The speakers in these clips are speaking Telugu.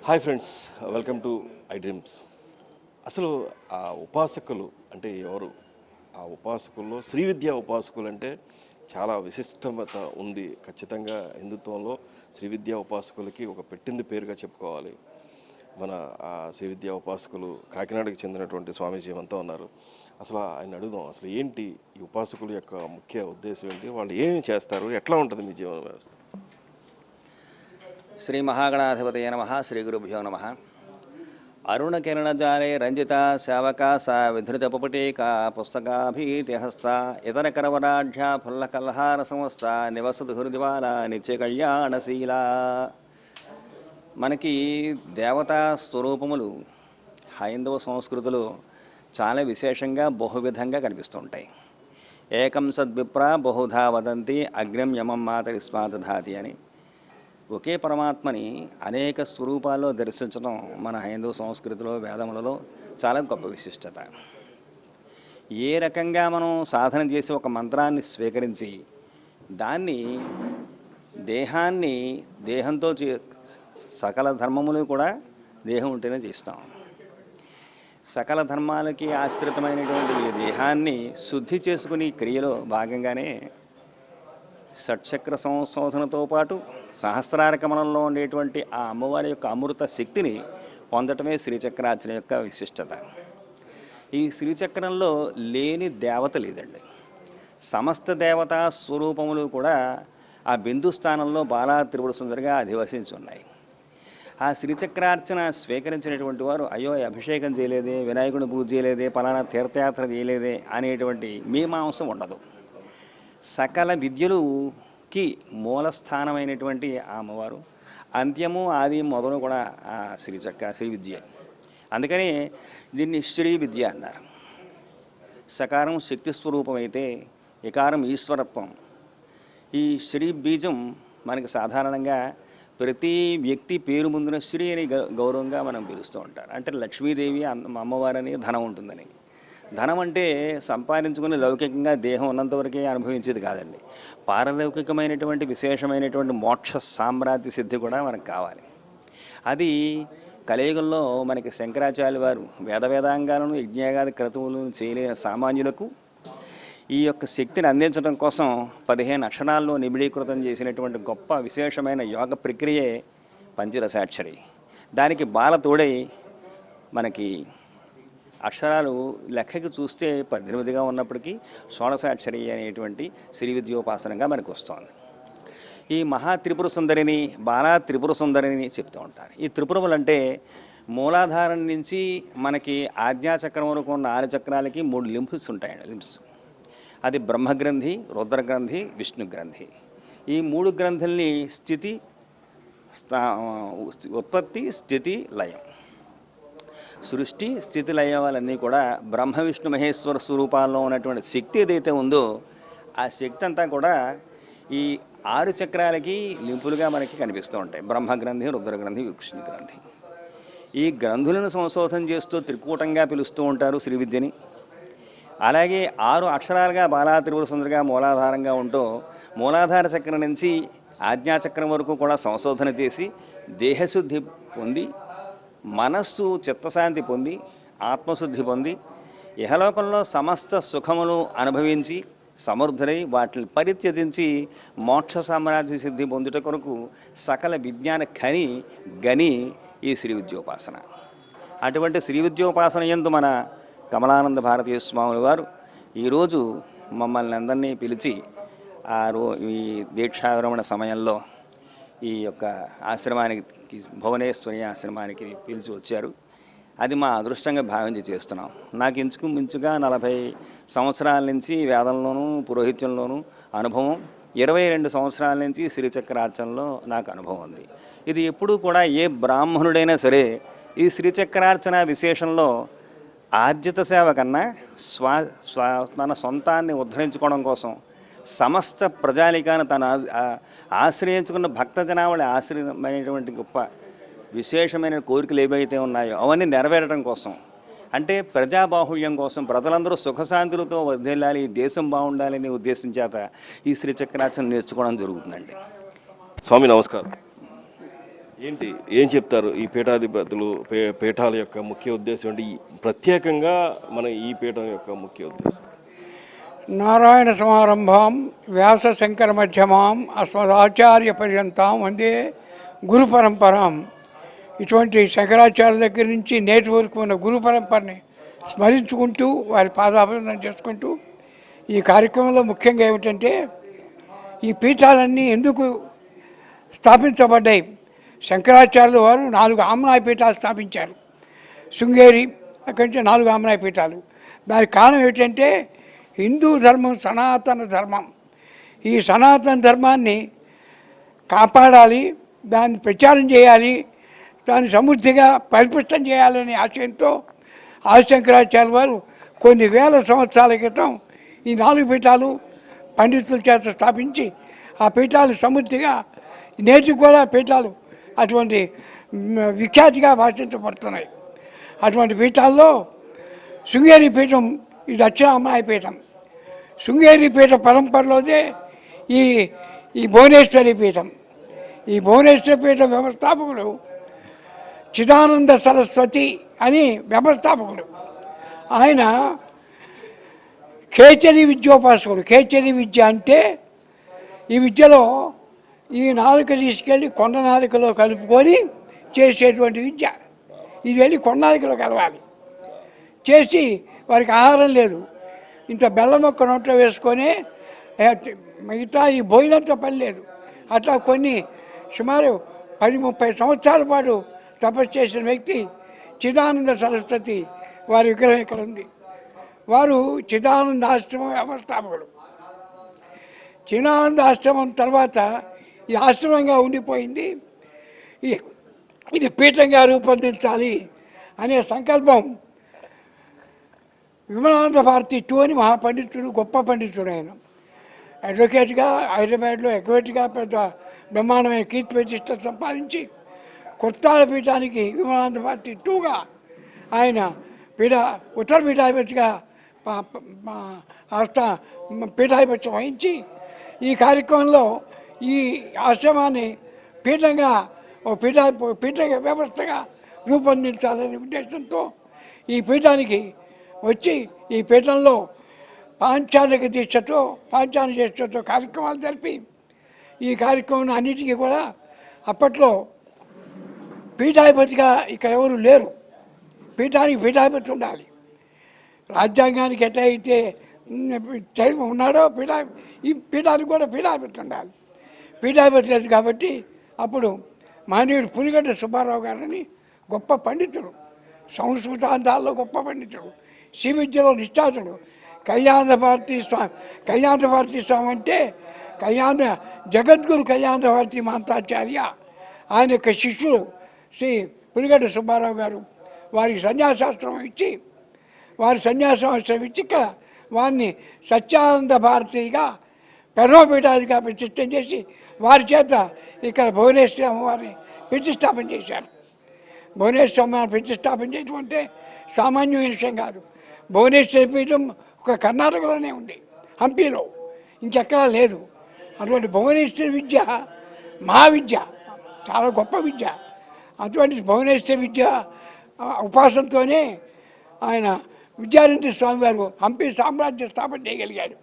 Hi friends, welcome to I dreams. అసలు ఆ ఉపాసకులు అంటే ఎవరు? ఆ ఉపాసకుల్లో శ్రీ విద్యా ఉపాసకులు అంటే చాలా విశిష్టత ఉంది. ఖచ్చితంగా హిందుత్వంలో శ్రీ విద్యా ఉపాసకులకి ఒక పెట్టింది పేరుగా చెప్పుకోవాలి. మన ఆ శ్రీ విద్యా ఉపాసకులు కాకినాడకు చెందినటువంటి స్వామీజీ అంతా ఉన్నారు. అసలు ఆయన అడుగుదాం, అసలు ఏంటి ఈ ఉపాసకుల యొక్క ముఖ్య ఉద్దేశం ఏంటి, వాళ్ళు ఏమి చేస్తారు, ఎట్లా ఉంటుంది మీ జీవన వ్యవస్థ? శ్రీ మహాగణాధిపతయ నమః. శ్రీ గురుభ్యో నమః. అరుణకిరణజాలే రంజిత శావకా సా విధృతపటేకా పుస్తకాభీతిహస్త ఇతర కరవరాఢ్య ఫుల్లకల్హార సంస్థ నివసతు హృదివాల నిత్య కళ్యాణశీల. మనకి దేవతా స్వరూపములు హైందవ సంస్కృతిలో చాలా విశేషంగా బహువిధంగా కనిపిస్తుంటాయి. ఏకం సద్విప్ర బహుధా వదంతి అగ్రం యమం మాతరిస్మాత్ ధాతి అని ఒకే పరమాత్మని అనేక స్వరూపాల్లో దర్శించడం మన హైందవ సంస్కృతిలో వేదములలో చాలా గొప్ప విశిష్టత. ఏ రకంగా మనం సాధన చేసి ఒక మంత్రాన్ని స్వీకరించి దాన్ని దేహంతో సకల ధర్మములు కూడా దేహం ఉంటేనే చేస్తాం. సకల ధర్మాలకి ఆశ్రితమైనటువంటి ఈ దేహాన్ని శుద్ధి చేసుకుని క్రియలో భాగంగానే షట్చక్ర సంశోధనతో పాటు సహస్రార కమలంలో ఉండేటువంటి ఆ అమ్మవారి యొక్క అమృత శక్తిని పొందటమే శ్రీచక్రార్చన యొక్క విశిష్టత. ఈ శ్రీచక్రంలో లేని దేవత లేదండి. సమస్త దేవతా స్వరూపములు కూడా ఆ బిందు స్థానంలో బాలా త్రిపుర సుందరిగా అధివసించి ఉన్నాయి. ఆ శ్రీచక్రార్చన స్వీకరించినటువంటి వారు అయ్యో అభిషేకం చేయలేదే, వినాయకుని పూజ చేయలేదే, పలానా తీర్థయాత్ర చేయలేదే అనేటువంటి మీమాంసం ఉండదు. సకల విద్యలుకి మూలస్థానమైనటువంటి ఆ అమ్మవారు అంత్యము ఆది మొదలు కూడా ఆ శ్రీ విద్య. అందుకని దీన్ని శ్రీ విద్య అన్నారు. సకారం శక్తి స్వరూపం అయితే ఇకారం ఈశ్వరత్వం. ఈ శ్రీ బీజం మనకి సాధారణంగా ప్రతి వ్యక్తి పేరు ముందున శ్రీ అని గౌరవంగా మనం పిలుస్తూ ఉంటారు. అంటే లక్ష్మీదేవి అమ్మవారని ధనం ఉంటుందని. ధనం అంటే సంపాదించుకుని లౌకికంగా దేహం ఉన్నంతవరకే అనుభవించేది కాదండి. పారలౌకికమైనటువంటి విశేషమైనటువంటి మోక్ష సామ్రాజ్య సిద్ధి కూడా మనకు కావాలి. అది కలియుగంలో మనకి శంకరాచార్య వారు వేదాంగాలను యజ్ఞాగాది క్రతువులను చేయలేని సామాన్యులకు ఈ యొక్క శక్తిని అందించడం కోసం 15 అక్షరాల్లో నిబిడీకృతం చేసినటువంటి గొప్ప విశేషమైన యోగ ప్రక్రియే పంచరసాక్షరి. దానికి బాల తోడై మనకి అక్షరాలు లెక్కకి చూస్తే 18గా ఉన్నప్పటికీ షోడశాక్షరి అనేటువంటి శ్రీ విద్యోపాసనంగా మనకు వస్తుంది. ఈ మహా త్రిపుర సుందరిని బాలా త్రిపుర సుందరిని చెప్తూ ఉంటారు. ఈ త్రిపురములు అంటే మూలాధారం నుంచి మనకి ఆజ్ఞాచక్రం వరకు ఉన్న 6 చక్రాలకి 3 లింబ్స్ ఉంటాయండి. లింబ్స్ అది బ్రహ్మగ్రంథి, రుద్రగ్రంథి, విష్ణు గ్రంథి. ఈ 3 గ్రంథుల్ని ఉత్పత్తి, స్థితి, లయం. సృష్టి స్థితి లయాలన్నీ కూడా బ్రహ్మ విష్ణు మహేశ్వర స్వరూపాల్లో ఉన్నటువంటి శక్తి ఏదైతే ఉందో ఆ శక్తి అంతా కూడా ఈ 6 చక్రాలకి లింపులుగా మనకి కనిపిస్తూ ఉంటాయి. బ్రహ్మగ్రంథి, రుద్రగ్రంథి, విష్ణు గ్రంథి. ఈ గ్రంథులను సంశోధన చేస్తూ త్రికూటంగా పిలుస్తూ ఉంటారు శ్రీ విద్యని. అలాగే 6 అక్షరాలుగా బాలా త్రిపుర సుందరిగా మూలాధారంగా ఉంటూ మూలాధార చక్రం నుంచి ఆజ్ఞాచక్రం వరకు కూడా సంశోధన చేసి దేహశుద్ధి పొంది మనస్సు చిత్తశాంతి పొంది ఆత్మశుద్ధి పొంది ఇహలోకంలో సమస్త సుఖములు అనుభవించి సమర్థులై వాటిని పరిత్యజించి మోక్ష సామ్రాజ్య సిద్ధి పొందుట కొరకు సకల విజ్ఞాన గని ఈ శ్రీ విద్యోపాసన. అటువంటి శ్రీ విద్యోపాసన యందు మన కమలానంద భారతీయ స్వాముల వారు ఈరోజు మమ్మల్ని అందరినీ పిలిచి ఈ దీక్షావిరమణ సమయంలో ఈ యొక్క ఆశ్రమానికి భువనేశ్వరి ఆశ్రమానికి పిలిచి వచ్చారు. అది మా అదృష్టంగా భావించి చేస్తున్నాం. నాకు ఇంచుమించుగా 40 సంవత్సరాల నుంచి వేదంలోనూ పురోహిత్యంలోనూ అనుభవం, 22 సంవత్సరాల నుంచి శ్రీచక్రార్చనలో నాకు అనుభవం ఉంది. ఇది ఎప్పుడూ కూడా ఏ బ్రాహ్మణుడైనా సరే ఈ శ్రీచక్రార్చన విశేషంలో ఆర్జిత సేవ కన్నా తన సొంతాన్ని ఉద్ధరించుకోవడం కోసం సమస్త ప్రజానికాన్ని తను ఆశ్రయించుకున్న భక్తజనావళి ఆశ్రయమైనటువంటి గొప్ప విశేషమైన కోరికలు ఏవైతే ఉన్నాయో అవన్నీ నెరవేరడం కోసం, అంటే ప్రజాబాహుళ్యం కోసం, ప్రజలందరూ సుఖశాంతులతో వర్ధిల్లాలి, దేశం బాగుండాలని ఉద్దేశించేత ఈ శ్రీచక్రార్చన నేర్చుకోవడం జరుగుతుందండి. స్వామి నమస్కారం. ఏంటి ఏం చెప్తారు ఈ పీఠాధిపతులు పీఠాల యొక్క ముఖ్య ఉద్దేశం ఏంటి ప్రత్యేకంగా మన ఈ పీఠం యొక్క ముఖ్య ఉద్దేశం? నారాయణ సమారంభాం వ్యాస శంకర మధ్యమాం అస్మదాచార్య పర్యంతం వందే గురు పరంపరాం. ఇటువంటి శంకరాచార్య దగ్గర నుంచి నేటి వరకు ఉన్న గురు పరంపరని స్మరించుకుంటూ వారి పాదాభివందనం చేసుకుంటూ ఈ కార్యక్రమంలో ముఖ్యంగా ఏమిటంటే ఈ పీఠాలన్నీ ఎందుకు స్థాపించబడ్డాయి. శంకరాచార్యుల వారు 4 ఆమ్నాయ పీఠాలు స్థాపించారు. శృంగేరి అక్కడి నుంచి 4 ఆమ్నాయ పీఠాలు. దానికి కారణం ఏమిటంటే హిందూ ధర్మం సనాతన ధర్మం. ఈ సనాతన ధర్మాన్ని కాపాడాలి, దాన్ని ప్రచారం చేయాలి, దాన్ని సమృద్ధిగా పరిపుష్టం చేయాలనే ఆశయంతో ఆదిశంకరాచార్య వారు కొన్ని వేల సంవత్సరాల క్రితం ఈ 4 పీఠాలు పండితుల చేత స్థాపించి ఆ పీఠాలు సమృద్ధిగా నేటికి కూడా పీఠాలు అటువంటి విఖ్యాతిగా భాషించబడుతున్నాయి. అటువంటి పీఠాల్లో శృంగేరి పీఠం ఈ దక్షిణామ్నాయ పీఠం. శృంగేరి పీఠ పరంపరలోదే ఈ భువనేశ్వరి పీఠం. ఈ భువనేశ్వరి పీఠ వ్యవస్థాపకుడు చిదానంద సరస్వతి అని వ్యవస్థాపకుడు. ఆయన ఖేచరి విద్యోపాసకుడు. ఖేచరి విద్య అంటే ఈ విద్యలో ఈ నాలుక తీసుకెళ్ళి కొండ నాలుకలో కలుపుకొని చేసేటువంటి విద్య. ఇది వెళ్ళి కొండ నాలుకలో కలవాలి. చేసి వారికి ఆహారం లేదు, ఇంత బెల్లం మొక్క నోట్లో వేసుకొని మిగతా ఈ భోజనంతో పని లేదు. అట్లా కొన్ని సుమారు 10-30 సంవత్సరాల పాటు తపస్సు చేసిన వ్యక్తి చిదానంద సరస్వతి. వారి విగ్రహం ఇక్కడ ఉంది. వారు చిదానంద ఆశ్రమం వ్యవస్థాపకుడు. చిదానంద ఆశ్రమం తర్వాత ఈ ఆశ్రమంగా ఉండిపోయింది. ఇది పీఠంగా రూపొందించాలి అనే సంకల్పం విమలానంద భారతి అని మహాపండితుడు, గొప్ప పండితుడు. ఆయన అడ్వకేట్గా హైదరాబాద్లో అడ్వకేట్గా పెద్ద బ్రహ్మాండమైన కీర్తి ప్రతిష్టలు సంపాదించి కొత్తాల పీఠానికి విమలానంద భారతి గా ఆయన ఉత్తర పీఠాధిపతిగా పీఠాధిపత్యం వహించి ఈ కార్యక్రమంలో ఈ ఆశ్రమాన్ని పీఠంగా పీఠ వ్యవస్థగా రూపొందించాలనే ఉద్దేశంతో ఈ పీఠానికి వచ్చి ఈ పీఠంలో పాంచాలిక దీక్షతో కార్యక్రమాలు జరిపి ఈ కార్యక్రమం అన్నిటికీ కూడా అప్పట్లో పీఠాధిపతిగా ఇక్కడ ఎవరు లేరు. పీఠానికి పీఠాధిపతి ఉండాలి. రాజ్యాంగానికి ఎట్లా అయితే ఉన్నాడో ఈ పీఠానికి కూడా పీఠాధిపతి ఉండాలి. పీఠాధిపతి లేదు కాబట్టి అప్పుడు మానవుడు పులిగడ్డ సుబ్బారావు గారని గొప్ప పండితుడు, సంస్కృతాంతాల్లో గొప్ప పండితుడు, శ్రీ విద్యలో నిష్ఠాతుడు, కళ్యాణ భారతీ స్వామి అంటే జగద్గురు కళ్యాణ భారతీ మహంతాచార్య ఆయన యొక్క శిష్యుడు శ్రీ పులిగడ్డ సుబ్బారావు గారు వారికి సన్యాసాశ్రమం ఇచ్చి ఇక్కడ వారిని సత్యానంద భారతిగా ప్రథమపీఠాధిగా ప్రతిష్టం చేసి వారి చేత ఇక్కడ భువనేశ్వరి అమ్మవారిని ప్రతిష్టాపన చేశారు. భువనేశ్వరి అమ్మవారిని ప్రతిష్టాపన చేయడం అంటే సామాన్యమైన విషయం కాదు. భువనేశ్వరి పీఠం ఒక కర్ణాటకలోనే ఉంది, హంపీలో, ఇంకెక్కడా లేదు. అటువంటి భువనేశ్వరి విద్య మహావిద్య, చాలా గొప్ప విద్య. అటువంటి భువనేశ్వరి విద్య ఉపాసనతోనే ఆయన విద్యారణ్య స్వామివారు హంపి సామ్రాజ్య స్థాపన చేయగలిగాడు.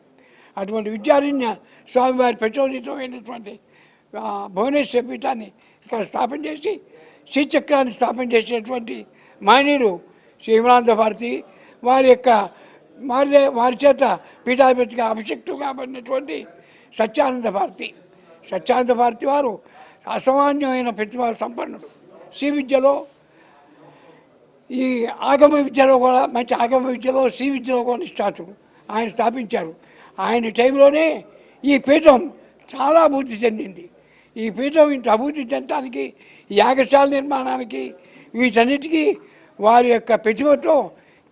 అటువంటి విద్యారణ్య స్వామివారి ప్రచోదితమైనటువంటి భువనేశ్వర పీఠాన్ని ఇక్కడ స్థాపన చేసి శ్రీచక్రాన్ని స్థాపన చేసినటువంటి మాన్యుడు శ్రీ విమలానంద భారతి వారి చేత పీఠాధిపతిగా అభిషక్తులు కాబడినటువంటి సత్యానంద భారతి వారు అసామాన్యమైన ప్రతిభా సంపన్నుడు. శ్రీ విద్యలో ఈ ఆగమ విద్యలో కూడా మంచి ఆగమ విద్యలో శ్రీ విద్యలో కూడా నిష్ఠాతుడు. ఆయన స్థాపించారు. ఆయన టైంలోనే ఈ పీఠం చాలా అభివృద్ధి చెందింది. ఈ పీఠం ఇంత అభివృద్ధి చెందడానికి, యాగశాల నిర్మాణానికి, వీటన్నిటికీ వారి యొక్క ప్రతిభతో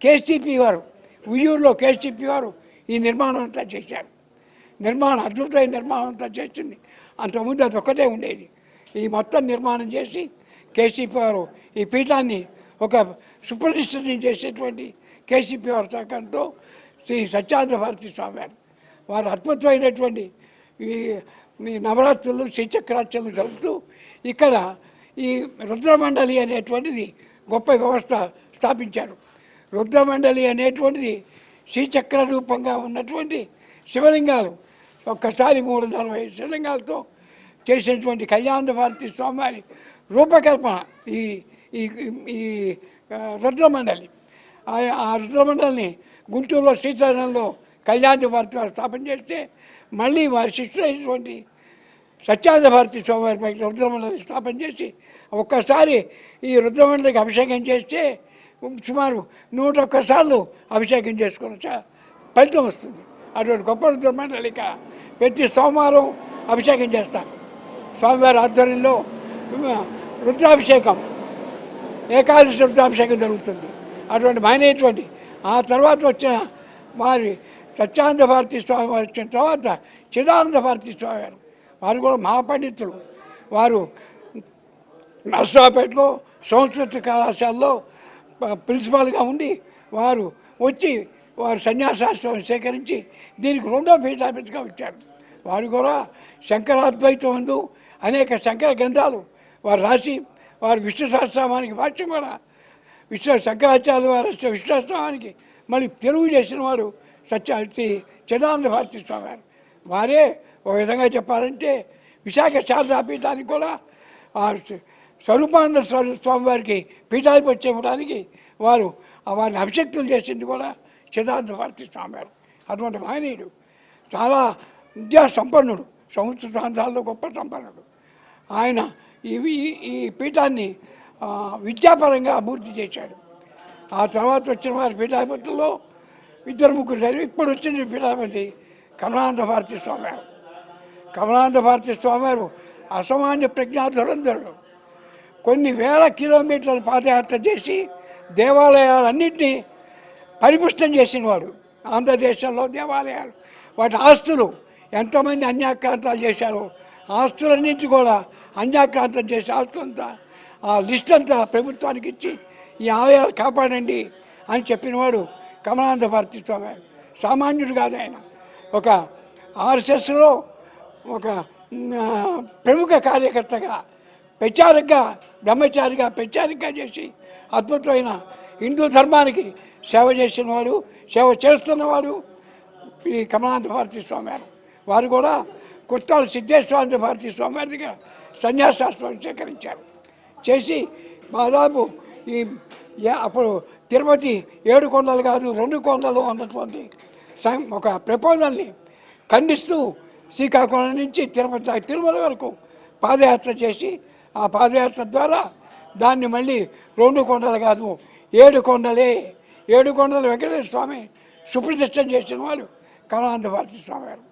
కేసీపీ వారు, ఉయ్యూరులో కేసీపీ వారు ఈ నిర్మాణం అంతా చేశారు. అద్భుతమైన నిర్మాణం అంతా చేస్తుంది. అంతకుముందు అదొక్కటే ఉండేది. ఈ మొత్తం నిర్మాణం చేసి కేసీపీ వారు ఈ పీఠాన్ని ఒక సుప్రతిష్ఠితం చేసేటువంటి కేసీపీ వారి సహకారంతో శ్రీ సత్యానంద భారతీ స్వామి వారు అద్భుతమైనటువంటి ఈ నవరాత్రులు శ్రీచక్రార్చనలు జరుపుతూ ఇక్కడ ఈ రుద్రమండలి అనేటువంటిది గొప్ప వ్యవస్థ స్థాపించారు. రుద్రమండలి అనేటువంటిది శ్రీచక్ర రూపంగా ఉన్నటువంటి శివలింగాలు, ఒక్కసారి 340 శివలింగాలతో చేసినటువంటి కళ్యాణ భారతి స్వామివారి రూపకల్పన ఈ ఈ ఈ రుద్రమండలి. ఆ రుద్రమండలిని గుంటూరులో శ్రీశైలంలో కళ్యాణ భారతి వారు స్థాపన చేస్తే మళ్ళీ వారి శిష్యులైనటువంటి సత్యానంద భారతి స్వామివారి రుద్రమండలి స్థాపన చేసి ఒక్కసారి ఈ రుద్రమండలికి అభిషేకం చేస్తే సుమారు 101 సార్లు అభిషేకం చేసుకున్న ఫలితం వస్తుంది. అటువంటి గొప్ప రుద్రమండలిక ప్రతి సోమవారం అభిషేకం చేస్తారు. స్వామివారి ఆధ్వర్యంలో రుద్రాభిషేకం, ఏకాదశి రుద్రాభిషేకం జరుగుతుంది. అటువంటి మానేటువంటి ఆ తర్వాత వచ్చిన వారి సత్యానంద భారతి స్వామి వారు వచ్చిన తర్వాత చిదానంద భారతి స్వామి వారు, వారు కూడా మహాపండితులు. వారు నర్సరావుపేటలో సంస్కృత కళాశాలలో ప్రిన్సిపాల్గా ఉండి వారు వచ్చి వారు సన్యాసాశ్రమం సేకరించి దీనికి 2వ పీఠాధిపతిగా వచ్చారు. వారు కూడా శంకరాద్వైతం ముందు అనేక శంకర గ్రంథాలు వారు రాసి వారు విష్ణు సహస్రనామానికి భాష్యం కూడా శంకరాచార్య వారు విశ్వాసనామానికి మళ్ళీ తెలుగు చేసిన వాడు చిదానంద భారతి స్వామి వారు. వారే ఒక విధంగా చెప్పాలంటే విశాఖ శారదాపీఠానికి కూడా స్వరూపానంద స్వామివారికి పీఠాధిపత్యం ఇవ్వడానికి వారిని అభిషక్తులు చేసింది కూడా చిదానంద భారతి స్వామి వారు. అటువంటి మహనీయుడు, చాలా విద్యా సంపన్నుడు, సంస్కృత ప్రాంతాల్లో గొప్ప సంపన్నుడు. ఆయన ఈ పీఠాన్ని విద్యాపరంగా అభివృద్ధి చేశాడు. ఆ తర్వాత వచ్చిన వారి పీఠాధిపతుల్లో 2-3 జరిగి ఇప్పుడు వచ్చిన పీఠాధిపతి కమలానంద భారతి స్వామివారు. కమలానంద భారతి స్వామివారు అసామాన్య ప్రజ్ఞాధురంధరుడు. కొన్ని వేల కిలోమీటర్ల పాదయాత్ర చేసి దేవాలయాలన్నింటినీ పరిపుష్టం చేసినవాడు. ఆంధ్రదేశంలో దేవాలయాలు, వాటి ఆస్తులు ఎంతోమంది అన్యాక్రాంతాలు చేశారో ఆస్తులన్నింటి కూడా అన్యాక్రాంతం చేసే ఆస్తులంతా ఆ లిస్ట్ అంతా ప్రభుత్వానికి ఇచ్చి ఈ ఆలయాలు కాపాడండి అని చెప్పినవాడు కమలానంద భారతి స్వామి. సామాన్యుడు కాదు ఆయన. ఒక ఆర్ఎస్ఎస్లో ఒక ప్రముఖ కార్యకర్తగా, ప్రచారకగా, బ్రహ్మచారిగా ప్రచారికగా చేసి అద్భుతమైన హిందూ ధర్మానికి సేవ చేసినవాడు, సేవ చేస్తున్నవాడు ఈ కమలానంద భారతి స్వామి వారు. వారు కూడా కుర్తాల సిద్ధేశ్వరానంద భారతి స్వామి వారి దగ్గర సన్యాసాశ్రమం స్వీకరించారు. చేసి దాదాపు అప్పుడు తిరుపతి 7 కొండలు కాదు 2 కొండలు అన్నటువంటి ఒక ప్రపోజల్ని ఖండిస్తూ శ్రీకాకుళం నుంచి తిరుమల వరకు పాదయాత్ర చేసి ఆ పాదయాత్ర ద్వారా దాన్ని మళ్ళీ 2 కొండలు కాదు 7 కొండలే 7 కొండల వెంకటేశ్వర స్వామి సుప్రతిష్టం చేసిన వాడు కమలానంద భారతి స్వామి గారు.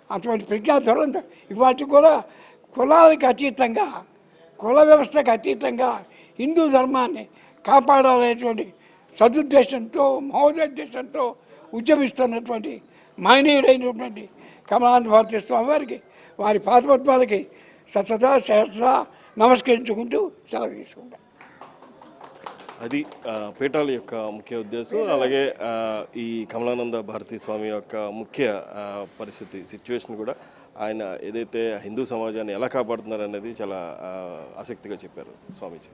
అటువంటి ప్రజ్ఞాధురం ఇవాటికి కూడా కులాలకు అతీతంగా, కుల వ్యవస్థకు అతీతంగా హిందూ ధర్మాన్ని కాపాడాలనేటువంటి సదుద్దేశంతో, మహోద్దేశంతో ఉద్యమిస్తున్నటువంటి మహనీయుడైనటువంటి కమలానంద భారతి స్వామి వారికి, వారి పాదపద్మాలకి సతదా సహస్రా నమస్కరించుకుంటూ సెలవు తీసుకుంటాం. అది పీఠాల యొక్క ముఖ్య ఉద్దేశం. అలాగే ఈ కమలానంద భారతి స్వామి యొక్క ముఖ్య పరిస్థితి సిచ్యువేషన్ కూడా ఆయన ఏదైతే హిందూ సమాజాన్ని ఎలా కాపాడుతున్నారు అనేది చాలా ఆసక్తిగా చెప్పారు స్వామీజీ.